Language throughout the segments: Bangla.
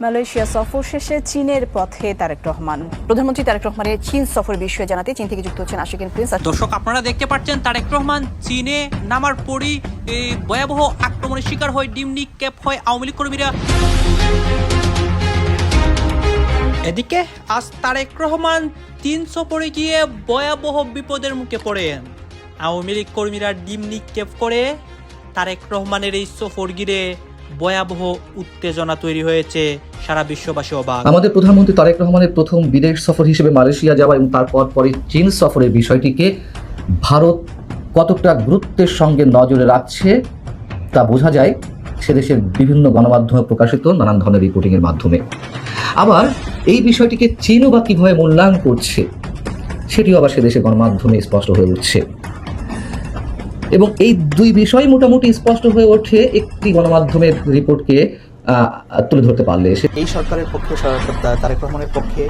মালয়েশিয়া সফর শেষে চীনের পথে তারেক রহমান। প্রধানমন্ত্রী তারেক রহমানের চীন সফরের বিষয়ে জানাতে চীন থেকে যুক্ত হচ্ছেন আশিকিন প্রিন্স। দর্শক, আপনারা দেখতে পাচ্ছেন তারেক রহমান চীনে নামার পরই ভয়াবহ আক্রমণের শিকার হয়, ডিম নিক্ষেপ হয় আওয়ামী লীগ কর্মীরা। এদিকে আজ তারেক রহমান চীন সফরে গিয়ে ভয়াবহ বিপদের মুখে পড়েন। আওয়ামী লীগ কর্মীরা ডিম নিক্ষেপ করে তারেক রহমানের এই সফর ঘিরে ভয়াবহ উত্তেজনা তৈরি হয়েছে, সারা বিশ্ববাসী অবাক। আমাদের প্রধানমন্ত্রী তারেক রহমানের প্রথম বিদেশ সফর হিসেবে মালয়েশিয়া যাওয়া এবং তারপর পরে চীন সফরের বিষয়টিকে ভারত কতটা গুরুত্বের সঙ্গে নজরে রাখছে তা বোঝা যায় সেদেশের বিভিন্ন গণমাধ্যমে প্রকাশিত নানান ধরনের রিপোর্টিংয়ের মাধ্যমে। আবার এই বিষয়টিকে চীনও বা কীভাবে মূল্যায়ন করছে সেটিও আবার সেদেশের গণমাধ্যমে স্পষ্ট হয়ে উঠছে, এবং এই দুই বিষয় মোটামুটি স্পষ্ট হয়ে ওঠে একটি গণমাধ্যমের রিপোর্টকে তুলে ধরতে পারলে। এই সরকারের পক্ষে তারেক রহমানের পক্ষে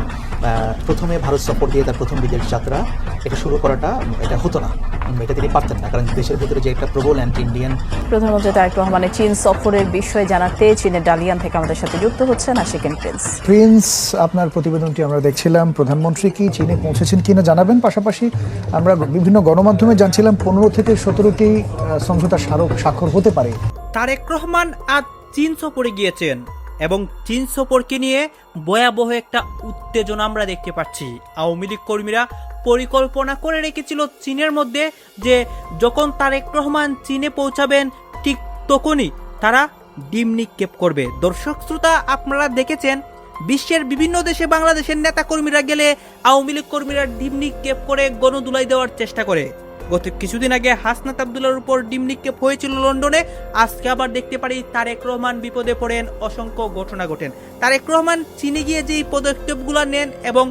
প্রথমে ভারত সফর দিয়ে তার প্রথম বিদেশ যাত্রা এটা শুরু করাটা এটা হতো না, এটা তিনি পারতেন না, কারণ দেশের ভিতরে যে একটা প্রবল অ্যান্টি ইন্ডিয়ান। প্রধানমন্ত্রী তারেক রহমানের চীন সফরের বিষয়ে জানাতে চীনের ডালিয়ান থেকে আমাদের সাথে যুক্ত হচ্ছেন আশিকিন প্রিন্স। আপনার প্রতিবেদনটি আমরা দেখছিলাম। প্রধানমন্ত্রী কি চীনে পৌঁছেছেন কিনা জানাবেন, পাশাপাশি আমরা বিভিন্ন গণমাধ্যমে জানছিলাম 15 থেকে 17টি সমঝোতা স্বাক্ষর হতে পারে। তারেক রহমান আজ চীন সফরে গিয়েছেন এবং চীন সফরকে নিয়ে ভয়াবহ একটা উত্তেজনা আমরা দেখতে পাচ্ছি। আওয়ামী লীগ কর্মীরা পরিকল্পনা করে রেখেছিল চীনের মধ্যে যে যখন তারেক রহমান চীনে পৌঁছাবেন ঠিক তখনই তারা ডিম নিক্ষেপ করবে। দর্শক শ্রোতা, আপনারা দেখেছেন বিশ্বের বিভিন্ন দেশে বাংলাদেশের নেতা কর্মীরা গেলে আওয়ামী লীগ কর্মীরা ডিম নিক্ষেপ করে গণধুলাই দেওয়ার চেষ্টা করে। গত কিছুদিন আগে হাসনাত আবদুল্লাহর উপর ডিম নিক্ষেপ হয়েছিল লন্ডনে। আজকে আবার দেখতে পারি তারেক রহমান বিপদে পড়েন, অসংখ্য ঘটনা ঘটেন। তারেক রহমান চীনে গিয়ে যেই পদক্ষেপগুলো নেন এবং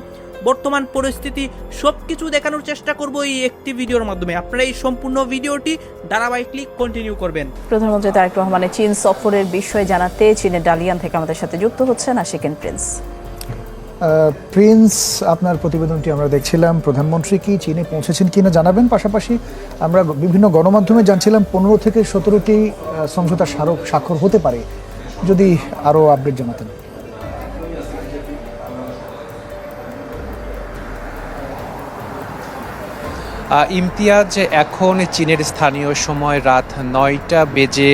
বর্তমান পরিস্থিতি সবকিছু দেখানোর চেষ্টা করব এই একটি ভিডিওর মাধ্যমে। আপনারা এই সম্পূর্ণ ভিডিওটি ধারাবাহিকলি কন্টিনিউ করবেন। প্রধানমন্ত্রী তারেক রহমানের চীন সফরের বিষয়ে জানাতে চীনের ডালিয়ান থেকে আমাদের সাথে যুক্ত হচ্ছেন আশিকিন প্রিন্স। আপনার প্রতিবেদনটি আমরা দেখছিলাম। প্রধানমন্ত্রী কি চীনে পৌঁছেছেন কিনা জানাবেন, পাশাপাশি আমরা বিভিন্ন গণমাধ্যমে জানছিলাম 15 থেকে 17টি সমঝোতা স্বাক্ষর হতে পারে, যদি আরও আপডেট জানাতেন। ইমতিয়াজ, এখন চীনের স্থানীয় সময় রাত 9টা বেজে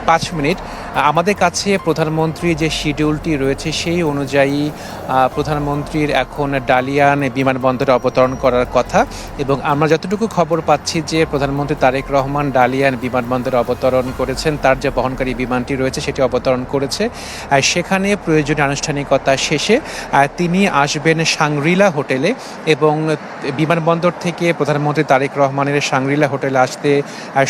5 মিনিট। আমাদের কাছে প্রধানমন্ত্রীর যে শিডিউলটি রয়েছে সেই অনুযায়ী প্রধানমন্ত্রীর এখন ডালিয়ান বিমানবন্দরে অবতরণ করার কথা, এবং আমরা যতটুকু খবর পাচ্ছি যে প্রধানমন্ত্রী তারেক রহমান ডালিয়ান বিমানবন্দরে অবতরণ করেছেন, তার যে বহনকারী বিমানটি রয়েছে সেটি অবতরণ করেছে। সেখানে প্রয়োজনীয় আনুষ্ঠানিকতা শেষে তিনি আসবেন সাংগ্রিলা হোটেলে, এবং বিমানবন্দর থেকে প্রধানমন্ত্রী তারেক রহমানের সাংগ্রিলা হোটেলে আসতে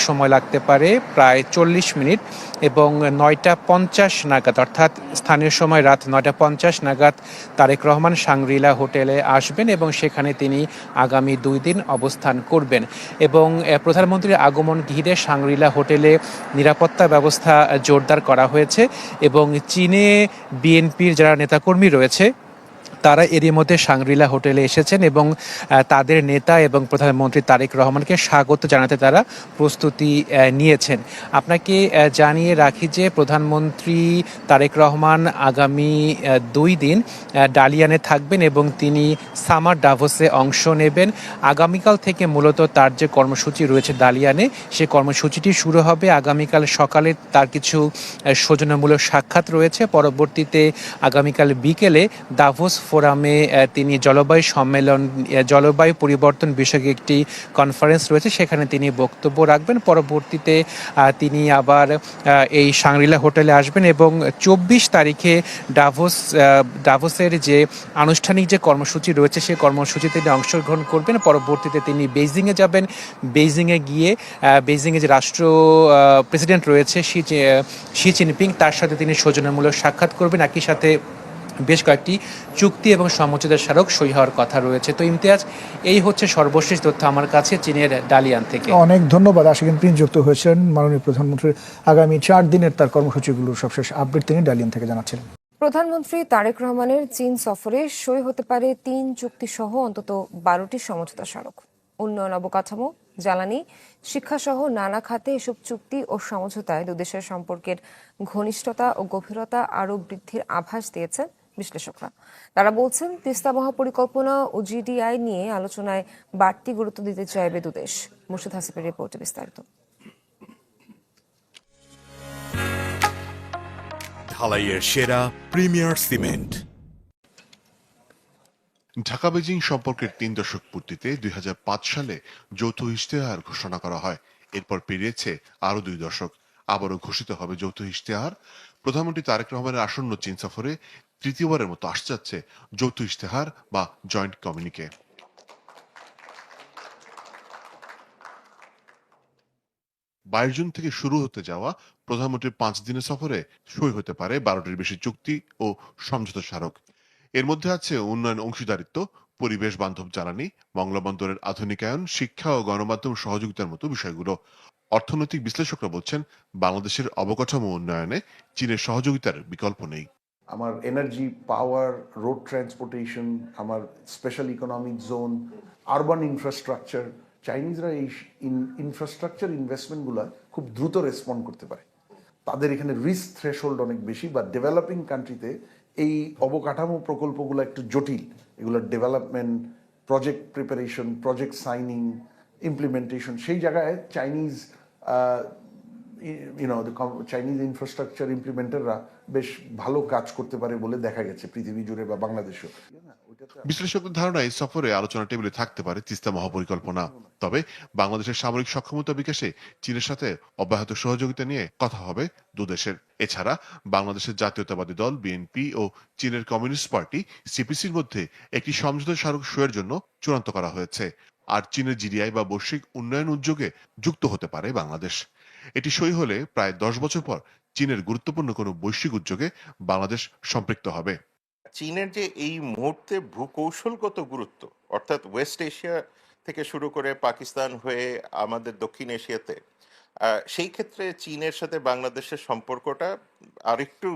সময় লাগতে পারে প্রায় 40 মিনিট, এবং 9টা 50 নাগাদ, অর্থাৎ স্থানীয় সময় রাত 9টা 50 নাগাদ তারেক রহমান সাংগ্রিলা হোটেলে আসবেন এবং সেখানে তিনি আগামী 2 দিন অবস্থান করবেন। এবং প্রধানমন্ত্রীর আগমন ঘিরে সাংগ্রিলা হোটেলে নিরাপত্তা ব্যবস্থা জোরদার করা হয়েছে, এবং চীনে বিএনপির যারা নেতাকর্মী রয়েছে তারা এরই মধ্যে সাংগ্রিলা হোটেলে এসেছেন এবং তাদের নেতা এবং প্রধানমন্ত্রী তারেক রহমানকে স্বাগত জানাতে তারা প্রস্তুতি নিয়েছেন। আপনাকে জানিয়ে রাখি যে প্রধানমন্ত্রী তারেক রহমান আগামী 2 দিন ডালিয়ানে থাকবেন এবং তিনি সামার ডাভোসে অংশ নেবেন। আগামীকাল থেকে মূলত তার যে কর্মসূচি রয়েছে ডালিয়ানে, সে কর্মসূচিটি শুরু হবে। আগামীকাল সকালে তার কিছু সৌজন্যমূলক সাক্ষাৎ রয়েছে, পরবর্তীতে আগামীকাল বিকেলে দাভোস ফোরামে তিনি জলবায়ু পরিবর্তন বিষয়ক একটি কনফারেন্স রয়েছে, সেখানে তিনি বক্তব্য রাখবেন। পরবর্তীতে তিনি আবার এই সাংগ্রিলা হোটেলে আসবেন এবং 24 তারিখে ডাভোসের যে আনুষ্ঠানিক যে কর্মসূচি রয়েছে সেই কর্মসূচিতে তিনি অংশগ্রহণ করবেন। পরবর্তীতে তিনি বেইজিংয়ে যাবেন। বেইজিংয়ে গিয়ে বেইজিংয়ে যে রাষ্ট্র প্রেসিডেন্ট রয়েছে শি জিনপিং, তার সাথে তিনি সৌজন্যমূলক সাক্ষাৎ করবেন। একই সাথে বেশ কয়েকটি চুক্তি এবং সমঝোতা স্মারক সই হওয়ার কথা রয়েছে। তো ইমতিয়াজ, এই হচ্ছে সর্বশেষ তথ্য আমার কাছে চীনের ডালিয়ান থেকে। অনেক ধন্যবাদ। আশিকিন প্রিন্স যুক্ত হয়েছেন। মাননীয় প্রধানমন্ত্রীর আগামী 4 দিনের তার কর্মসূচিগুলোর সবশেষ আপডেট তিনি ডালিয়ান থেকে জানাচ্ছিলেন। প্রধানমন্ত্রী তারেক রহমানের চীন সফরে সই হতে পারে 3 চুক্তি সহ অন্তত 12টি সমঝোতা স্মারক। উন্নয়ন, অবকাঠামো, জ্বালানি, শিক্ষাসহ নানা খাতে এসব চুক্তি ও সমঝোতায় দুদেশের সম্পর্কের ঘনিষ্ঠতা ও গভীরতা আরও বৃদ্ধির আভাস দিয়েছেন বিশ্লেষকরা। তারা বলছেন, তিস্তা মহাপরিকল্পনা ও জিডিআই নিয়ে আলোচনায় বাড়তি গুরুত্ব দিতে চাইবে দুদেশ। মুর্শিদ হাসিবের রিপোর্টে বিস্তারিত। ঢালাইয়ের সেরা প্রিমিয়ার সিমেন্ট। ঢাকা বেজিং সম্পর্কের 3 দশক পূর্তিতে 2005 সালে যৌথ ইশতেহার ঘোষণা করা হয়। এরপর পেরিয়েছে আরো 2 দশক, আবারও ঘোষিত হবে যৌথ ইশতেহার। প্রধানমন্ত্রী তারেক রহমানের আসন্ন চীন সফরে তৃতীয়বারের মতো আসতে যাচ্ছে যৌথ ইশতেহার বা জয়েন্ট কমিউনিকে। 22 জুন থেকে শুরু হতে যাওয়া প্রধানমন্ত্রীর 5 দিনের সফরে সই হতে পারে 12টির বেশি চুক্তি ও সমঝোতা স্মারক। এর মধ্যে আছে উন্নয়ন অংশীদারিত্ব, পরিবেশ বান্ধব জ্বালানি, বন্দরের আধুনিকায়ন, শিক্ষা ও গণমাধ্যম সহযোগিতার মতো বিষয়গুলো। অর্থনৈতিক বিশ্লেষকরা বলছেন, বাংলাদেশের অবকাঠামো উন্নয়নে চীনের সহযোগিতার বিকল্প নেই। আমার এনার্জি, পাওয়ার, রোড ট্রান্সপোর্টেশন, আমার special economic zone, urban infrastructure, চাইনিজরা এই ইনফ্রাস্ট্রাকচার ইনভেস্টমেন্টগুলো খুব দ্রুত রেসপন্ড করতে পারে। তাদের এখানে রিস্ক থ্রেশহোল্ড অনেক বেশি, বা ডেভেলপিং কান্ট্রিতে এই অবকাঠামো প্রকল্পগুলো একটু জটিল। এগুলোর development, project preparation, project signing, implementation, সেই জায়গায় চাইনিজ চাইনিজ ইনফ্রাস্ট্রাকচার ইমপ্লিমেন্টাররা বেশ ভালো কাজ করতে পারে বলে দেখা গেছে পৃথিবী জুড়ে বা বাংলাদেশেও। বিশ্লেষকদের ধারণা, এই সফরে আলোচনা টেবিলে থাকতে পারে তিস্তা মহাপরিকল্পনা। তবে বাংলাদেশের সামরিক সক্ষমতা বিকাশে চীনের সাথে অব্যাহত সহযোগিতা নিয়ে কথা হবে দুদেশের। এছাড়া বাংলাদেশের জাতীয়তাবাদী দল বিএনপি ও চীনের কমিউনিস্ট পার্টি সিপিসির মধ্যে একটি সমঝোতা স্মারক সইয়ের জন্য চূড়ান্ত করা হয়েছে। আর চীনের জিডিআই বা বৈশ্বিক উন্নয়ন উদ্যোগে যুক্ত হতে পারে বাংলাদেশ। এটি সই হলে প্রায় 10 বছর পর চীনের গুরুত্বপূর্ণ কোনো বৈশ্বিক উদ্যোগে বাংলাদেশ সম্পৃক্ত হবে। চীনের যে এই মুহূর্তে ভূকৌশলগত গুরুত্ব, অর্থাৎ ওয়েস্ট এশিয়া থেকে শুরু করে পাকিস্তান হয়ে আমাদের দক্ষিণ এশিয়াতে, সেই ক্ষেত্রে চীনের সাথে বাংলাদেশের সম্পর্কটা আরেকটু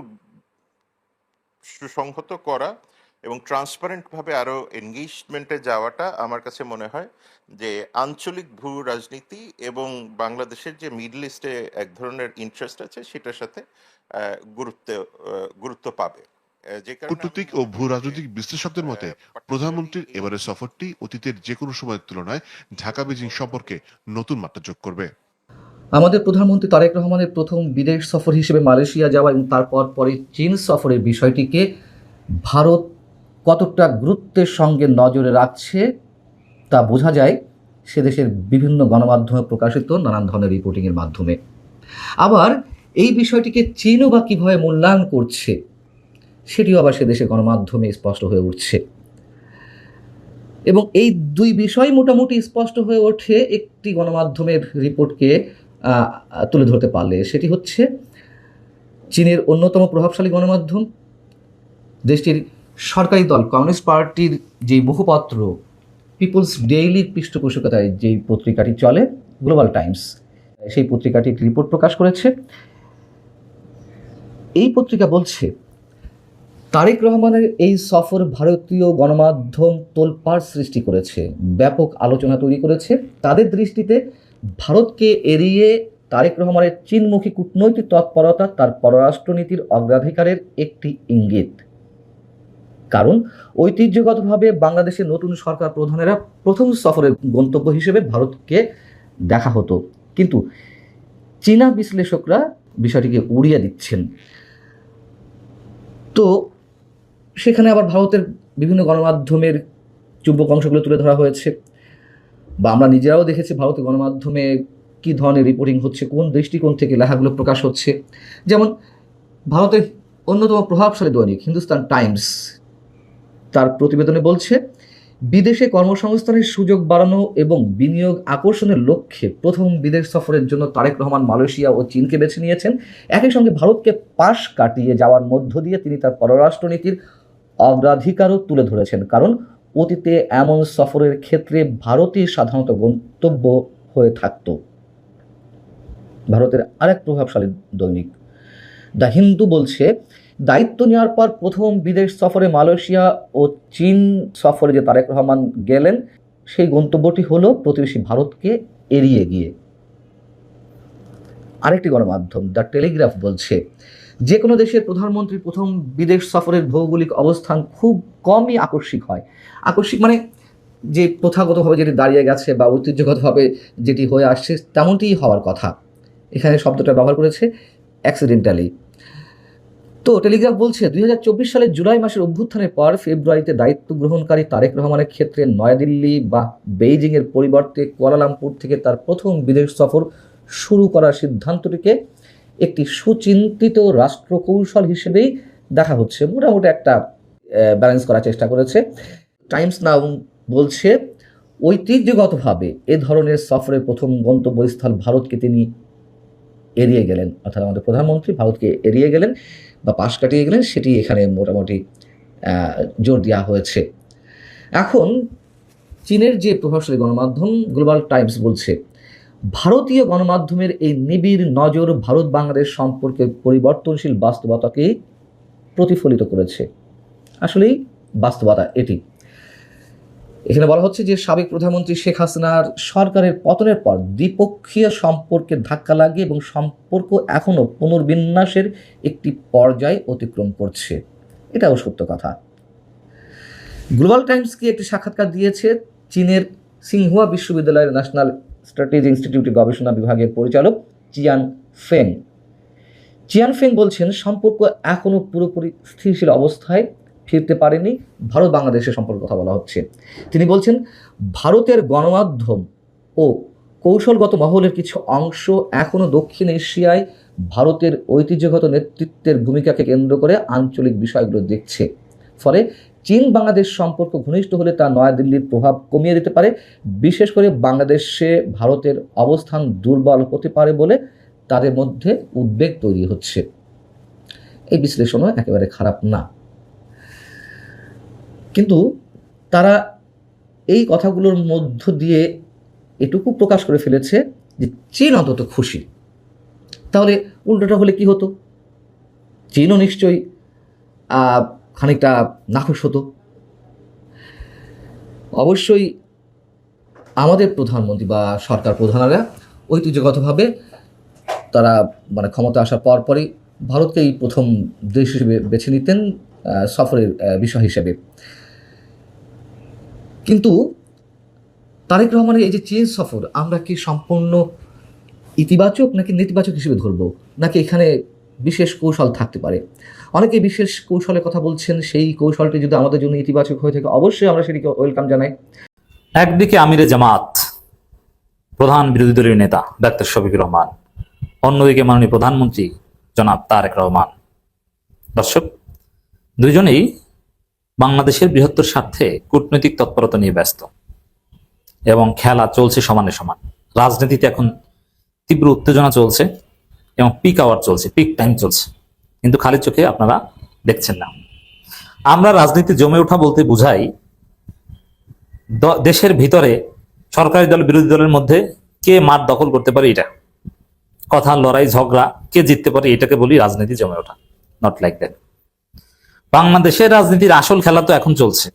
সুসংহত করা এবং ট্রান্সপারেন্টভাবে আরও এনগেজমেন্টে যাওয়াটা আমার কাছে মনে হয় যে আঞ্চলিক ভূ রাজনীতি এবং বাংলাদেশের যে মিডল ইস্টে এক ধরনের ইন্টারেস্ট আছে সেটার সাথে গুরুত্ব পাবে। কূটনৈতিক ও ভূ রাজনৈতিক বিশ্লেষকদের মতে প্রধানমন্ত্রীর এবারের সফরটি অতীতের যে কোনো সময়ের তুলনায় ঢাকা বেজিং সম্পর্কে নতুন মাত্রা যোগ করবে। আমাদের প্রধানমন্ত্রী তারেক রহমানের প্রথম বিদেশ সফর হিসেবে মালয়েশিয়া যাওয়া এবং তারপর পরে চীন সফরের বিষয়টিকে ভারত কতটা গুরুত্বের সঙ্গে নজরে রাখছে তা বোঝা যায় সে দেশের বিভিন্ন গণমাধ্যমে প্রকাশিত নানান ধরনের রিপোর্টিংয়ের মাধ্যমে। আবার এই বিষয়টিকে চীনও বা কীভাবে মূল্যায়ন করছে সেটিও আবার সে দেশের গণমাধ্যমে স্পষ্ট হয়ে উঠছে। এবং এই দুই বিষয় মোটামুটি স্পষ্ট হয়ে ওঠে একটি গণমাধ্যমের রিপোর্টকে তুলে ধরতে পারলে। সেটি হচ্ছে চীনের অন্যতম প্রভাবশালী গণমাধ্যম, দেশটির সরকারি দল কমিউনিস্ট পার্টির যে মুখপত্র পিপলস ডেইলির পৃষ্ঠপোষকতায় যেই পত্রিকাটি চলে, গ্লোবাল টাইমস, সেই পত্রিকাটি একটি রিপোর্ট প্রকাশ করেছে। এই পত্রিকা বলছে, তারেক রহমানের এই সফর ভারতীয় গণমাধ্যম তোলপাড় সৃষ্টি করেছে, ব্যাপক আলোচনা তৈরি করেছে। তাদের দৃষ্টিতে ভারতকে এড়িয়ে তারেক রহমানের চীনমুখী কূটনৈতিক তৎপরতা তার পররাষ্ট্রনীতির অগ্রাধিকারের একটি ইঙ্গিত। কারণ ঐতিহ্যগতভাবে বাংলাদেশের নতুন সরকার প্রধানেরা প্রথম সফরের গন্তব্য হিসেবে ভারতকে দেখা হতো, কিন্তু চীনা বিশ্লেষকরা বিষয়টিকে উড়িয়ে দিচ্ছেন। তো সেখানে আবার ভারতের বিভিন্ন গণমাধ্যমের চুম্বক অংশগুলো তুলে ধরা হয়েছে, বা আমরা নিজেরাও দেখেছি ভারতের গণমাধ্যমে কী ধরনের রিপোর্টিং হচ্ছে, কোন দৃষ্টিকোণ থেকে লেখাগুলো প্রকাশ হচ্ছে। যেমন ভারতের অন্যতম প্রভাবশালী দৈনিক হিন্দুস্তান টাইমস তার প্রতিবেদনে বলছে, বিদেশে কর্মসংস্থানের সুযোগ বাড়ানো এবং বিনিয়োগ আকর্ষণের লক্ষ্যে প্রথম বিদেশ সফরের জন্য তারেক রহমান মালয়েশিয়া ও চীনকে বেছে নিয়েছেন। একই সঙ্গে ভারতকে পাশ কাটিয়ে যাওয়ার মধ্য দিয়ে তিনি তার পররাষ্ট্রনীতির অগ্রাধিকারও তুলে ধরেছেন। কারণ অতীতে এমন সফরের ক্ষেত্রে ভারতই সাধারণত গন্তব্য হয়ে থাকত। ভারতের আরেক প্রভাবশালী দৈনিক দ্য হিন্দু বলছে, দায়িত্ব নেওয়ার পর প্রথম বিদেশ সফরে মালয়েশিয়া ও চীন সফরে যে তারেক রহমান গেলেন, সেই গন্তব্যটি হলো প্রতিবেশী ভারতকে এড়িয়ে গিয়ে। আরেকটি গণমাধ্যম দ্য টেলিগ্রাফ বলছে, যে কোনো দেশের প্রধানমন্ত্রীর প্রথম বিদেশ সফরের ভৌগোলিক অবস্থান খুব কমই আকস্মিক হয়। আকস্মিক মানে যে প্রথাগতভাবে যেটি দাঁড়িয়ে গেছে বা ঐতিহ্যগতভাবে যেটি হয়ে আসছে তেমনটিই হওয়ার কথা। এখানে শব্দটা ব্যবহার করেছে অ্যাক্সিডেন্টালি। তো টেলিগ্রাফ বলছে 2024 সালের জুলাই মাসের অভ্যুত্থানের পর ফেব্রুয়ারিতে দায়িত্ব গ্রহণকারী তারেক রহমানের ক্ষেত্রে নয়াদিল্লি বা বেইজিংয়ের পরিবর্তে কুয়ালালামপুর থেকে তার প্রথম বিদেশ সফর শুরু করার সিদ্ধান্তটিকে একটি সুচিন্তিত রাষ্ট্রকৌশল হিসেবেই দেখা হচ্ছে। মোটামুটি একটা ব্যালেন্স করার চেষ্টা করেছে। টাইমস নাও বলছে, ঐতিহ্যগতভাবে এ ধরনের সফরের প্রথম গন্তব্যস্থল ভারতকে তিনি এড়িয়ে গেলেন, অর্থাৎ আমাদের প্রধানমন্ত্রী ভারতকে এড়িয়ে গেলেন বা পাশ কাটিয়ে গেলেন, সেটি এখানে মোটামুটি জোর দেওয়া হয়েছে। এখন চীনের যে প্রভাবশালী গণমাধ্যম গ্লোবাল টাইমস বলছে, ভারতীয় গণমাধ্যমের এই নিবিড় নজর ভারত বাংলাদেশ সম্পর্কে পরিবর্তনশীল বাস্তবতাকেই প্রতিফলিত করেছে। আসলেই বাস্তবতা এটি। এখানে বলা হচ্ছে যে সাবেক প্রধানমন্ত্রী শেখ হাসিনার সরকারের পতনের পর দ্বিপক্ষীয় সম্পর্কে ধাক্কা লাগে এবং সম্পর্ক এখনও পুনর্বিন্যাসের একটি পর্যায় অতিক্রম করছে। এটাও সত্য কথা। গ্লোবাল টাইমসকে একটি সাক্ষাৎকার দিয়েছে চীনের সিংহুয়া বিশ্ববিদ্যালয়ের ন্যাশনাল স্ট্র্যাটেজি ইনস্টিটিউটের গবেষণা বিভাগের পরিচালক চিয়ান ফেং। চিয়ান ফেং বলছেন, সম্পর্ক এখনও পুরোপুরি স্থিতিশীল অবস্থায় ফিরতে পারেনি। ভারত বাংলাদেশের সম্পর্কে কথা বলা হচ্ছে। তিনি বলছেন, ভারতের গণমাধ্যম ও কৌশলগত মহলের কিছু অংশ এখনও দক্ষিণ এশিয়ায় ভারতের ঐতিহ্যগত নেতৃত্বের ভূমিকাকে কেন্দ্র করে আঞ্চলিক বিষয়গুলো দেখছে। ফলে চীন বাংলাদেশ সম্পর্ক ঘনিষ্ঠ হলে তা নয়াদিল্লির প্রভাব কমিয়ে দিতে পারে। বিশেষ করে বাংলাদেশে ভারতের অবস্থান দুর্বল হতে পারে বলে তাদের মধ্যে উদ্বেগ তৈরি হচ্ছে। এই বিশ্লেষণও একেবারে খারাপ না, কিন্তু তারা এই কথাগুলোর মধ্য দিয়ে এটুকু প্রকাশ করে ফেলেছে যে চীন অন্তত খুশি। তাহলে উল্টোটা হলে কি হতো? চীনও নিশ্চয়ই খানিকটা নাখুশ হতো। অবশ্যই আমাদের প্রধানমন্ত্রী বা সরকার প্রধানেরা ঐতিহ্যগতভাবে তারা ক্ষমতা আসার পরপরই ভারতকে এই প্রথম দেশ হিসেবে বেছে নিতেন সফরের বিষয় হিসেবে। কিন্তু তারেক রহমানের এই যে চীন সফর, আমরা কি সম্পূর্ণ ইতিবাচক নাকি নেতিবাচক হিসেবে ধরব, নাকি এখানে বিশেষ কৌশল থাকতে পারে? অনেকে বিশেষ কৌশলের কথা বলছেন। সেই কৌশলটি যদি আমাদের জন্য ইতিবাচক হয়ে থাকে অবশ্যই আমরা সেটিকে ওয়েলকাম জানাই। একদিকে আমিরে জামাত, প্রধান বিরোধী দলীয় নেতা ডাক্তার শফিকুর রহমান, অন্যদিকে মাননীয় প্রধানমন্ত্রী জনাব তারেক রহমান। দর্শক, দুইজনেই বাংলাদেশের বৃহত্তর স্বার্থে কূটনৈতিক তৎপরতা নিয়ে ব্যস্ত এবং খেলা চলছে সমানে সমান। রাজনীতিতে এখন তীব্র উত্তেজনা চলছে এবং পিক আওয়ার চলছে, পিক টাইম চলছে, কিন্তু খালি চোখে আপনারা দেখছেন না। আমরা রাজনীতি জমে ওঠা বলতে বুঝাই দেশের ভিতরে সরকারি দল বিরোধী দলের মধ্যে কে মাঠ দখল করতে পারে, এটা কথা, লড়াই, ঝগড়া, কে জিততে পারে, এটাকে বলি রাজনীতি জমে ওঠা। Not like that. বাংলাদেশের রাজনীতির আসল খেলা তো এখন চলছে।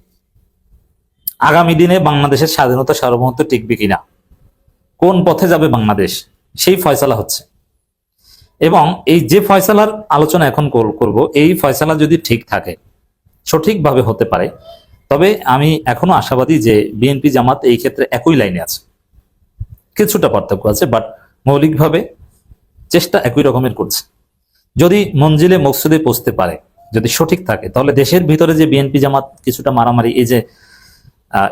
আগামী দিনে বাংলাদেশের স্বাধীনতা সার্বভৌমত্ব টিকবে কিনা, কোন পথে যাবে বাংলাদেশ, সেই ফয়সালা হচ্ছে। এবং এই যে ফয়সালার আলোচনা এখন করব, এই ফয়সালা যদি ঠিক থাকে, সঠিকভাবে হতে পারে, তবে আমি এখনো আশাবাদী যে বিএনপি জামাত এই ক্ষেত্রে একই লাইনে আছে। কিছুটা পার্থক্য আছে, বাট মৌলিকভাবে চেষ্টা একই রকমের করছে। যদি মঞ্জিলে মকসুদে পৌঁছতে পারে, যদি সঠিক থাকে, তাহলে দেশের ভিতরে যে বিএনপি জামাত কিছুটা মারামারি, এই যে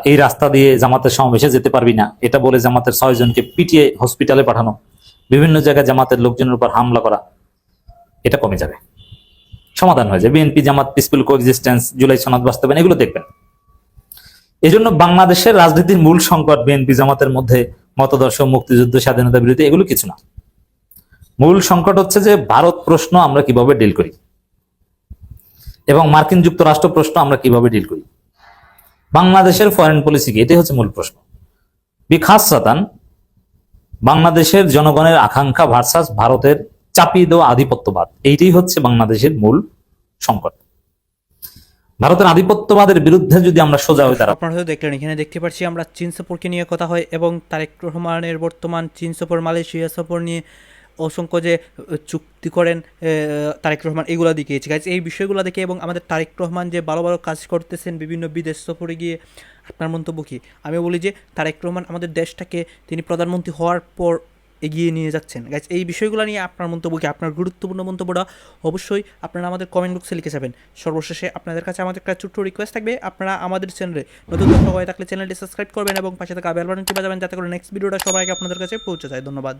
এই রাস্তা দিয়ে জামাতের সমাবেশে যেতে পারবি না এটা বলে জামাতের 6 জনকে পিটিয়ে হসপিটালে পাঠানো, বিভিন্ন জায়গায় জামাতের লোকজনের উপর হামলা করা, এটা কমে যাবে, সমাধান হয়ে যাবে। বিএনপি জামাত পিসফুল কোএক্সিস্টেন্স, জুলাই সনদ বাস্তবায়ন, এগুলো দেখবেন। এই জন্য বাংলাদেশের রাজনীতির মূল সংকট বিএনপি জামাতের মধ্যে মতদর্শ, মুক্তিযুদ্ধ, স্বাধীনতা বিরোধী, এগুলো কিছু না। মূল সংকট হচ্ছে যে ভারত প্রশ্ন আমরা কিভাবে ডিল করি এবং মার্কিন যুক্তরাষ্ট্র প্রশ্ন আমরা কিভাবে ডিল করি। বাংলাদেশের ফরেন পলিসি কি, এটাই হচ্ছে মূল প্রশ্ন। বিখাসাতান বাংলাদেশের জনগণের আকাঙ্ক্ষা ভার্সাস ভারতের চাপিয়ে দেওয়া আধিপত্যবাদ, এইটাই হচ্ছে বাংলাদেশের মূল সংকট। ভারতের আধিপত্যবাদের বিরুদ্ধে যদি আমরা সোজা হয়ে দাঁড়াবো, আপনারা হয়তো দেখলেন, এখানে দেখতে পাচ্ছি আমরা চীন সফরকে নিয়ে কথা হয় এবং তারেক রহমানের বর্তমান চীন সফর, মালয়েশিয়া সফর নিয়ে অসংখ্য যে চুক্তি করেন তারেক রহমান, এগুলো দেখিয়েছি গাইজ। এই বিষয়গুলো দেখে এবং আমাদের তারেক রহমান যে ভালো ভালো কাজ করতেছেন বিভিন্ন বিদেশ সফরে গিয়ে, আপনার মন্তব্য কী? আমি বলি যে তারেক রহমান আমাদের দেশটাকে তিনি প্রধানমন্ত্রী হওয়ার পর এগিয়ে নিয়ে যাচ্ছেন গাইজ। এই বিষয়গুলো নিয়ে আপনার মন্তব্য কী? আপনার গুরুত্বপূর্ণ মন্তব্যটা অবশ্যই আপনারা আমাদের কমেন্ট বক্সে লিখে যাবেন। সর্বশেষে আপনাদের কাছে আমাদের একটা ছোট্ট রিকোয়েস্ট থাকবে, আপনারা আমাদের চ্যানেলে নতুন দর্শক হয়ে থাকলে চ্যানেলটি সাবস্ক্রাইব করবেন এবং পাশে থাকা বেল বাটনটি বাজাবেন যাতে করে নেক্সট ভিডিওটা সবার আগে আপনাদের কাছে পৌঁছে যায়। ধন্যবাদ।